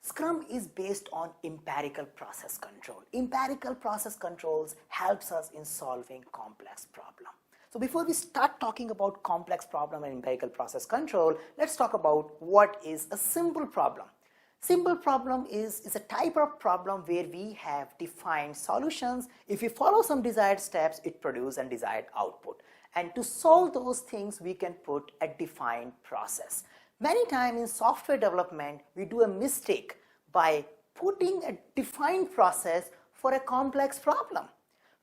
Scrum is based on empirical process control. Empirical process controls helps us in solving complex problems. So before we start talking about complex problem and empirical process control, let's talk about what is a simple problem. Simple problem is a type of problem where we have defined solutions. If we follow some desired steps, it produces a desired output. And to solve those things, we can put a defined process. Many times in software development, we do a mistake by putting a defined process for a complex problem.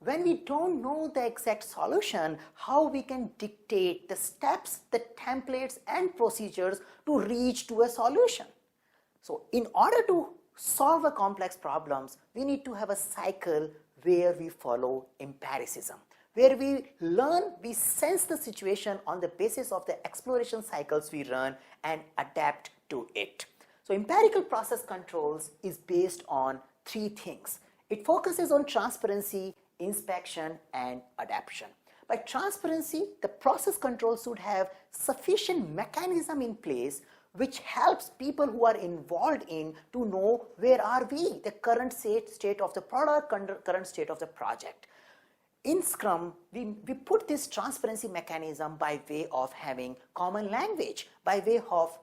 When we don't know the exact solution, how we can dictate the steps, the templates and procedures to reach to a solution. So in order to solve a complex problems, we need to have a cycle where we follow empiricism, where we learn, we sense the situation on the basis of the exploration cycles we run and adapt to it. So empirical process controls is based on three things. It focuses on transparency, inspection and adaptation. By transparency, the process control should have sufficient mechanism in place which helps people who are involved in to know where are we, the current state of the product, current state of the project. In Scrum, we put this transparency mechanism by way of having common language, by way of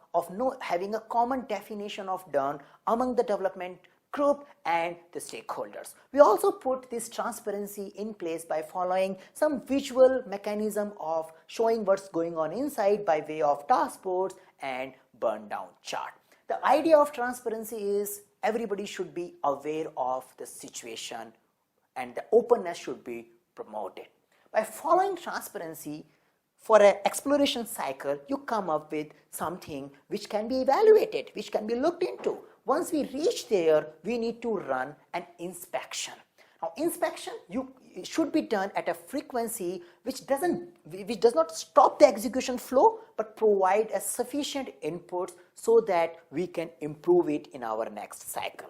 having a common definition of done among the development group and the stakeholders. We also put this transparency in place by following some visual mechanism of showing what's going on inside by way of task boards and burn down chart. The idea of transparency is everybody should be aware of the situation and the openness should be promoted. By following transparency for an exploration cycle, you come up with something which can be evaluated, which can be looked into. Once we reach there, we need to run an inspection. Now, inspection should be done at a frequency which does not stop the execution flow, but provide a sufficient input so that we can improve it in our next cycle.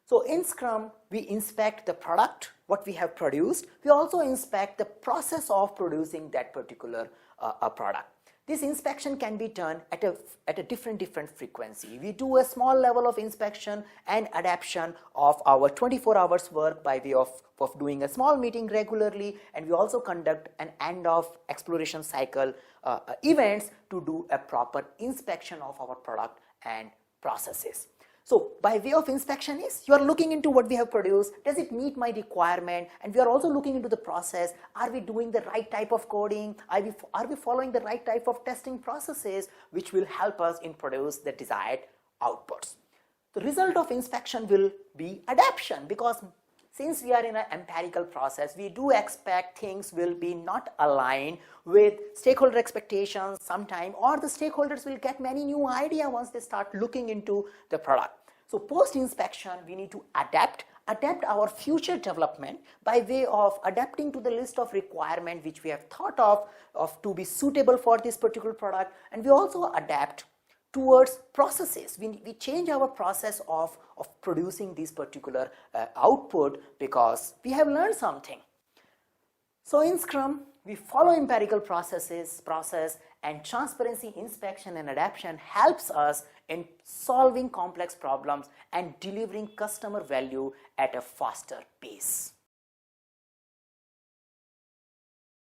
So in Scrum, we inspect the product, what we have produced. We also inspect the process of producing that particular product. This inspection can be done at a different frequency. We do a small level of inspection and adaptation of our 24 hours work by way of doing a small meeting regularly, and we also conduct an end of exploration cycle events to do a proper inspection of our product and processes. So by way of inspection is you are looking into what we have produced, does it meet my requirement, and we are also looking into the process, are we doing the right type of coding, are we following the right type of testing processes which will help us in produce the desired outputs. The result of inspection will be adaptation, because since we are in an empirical process, we do expect things will be not aligned with stakeholder expectations sometime, or the stakeholders will get many new ideas once they start looking into the product. So post-inspection, we need to adapt our future development by way of adapting to the list of requirements which we have thought of to be suitable for this particular product, and we also adapt towards processes. We change our process of producing this particular output because we have learned something. So in Scrum, we follow empirical process, and transparency, inspection and adaptation helps us in solving complex problems and delivering customer value at a faster pace.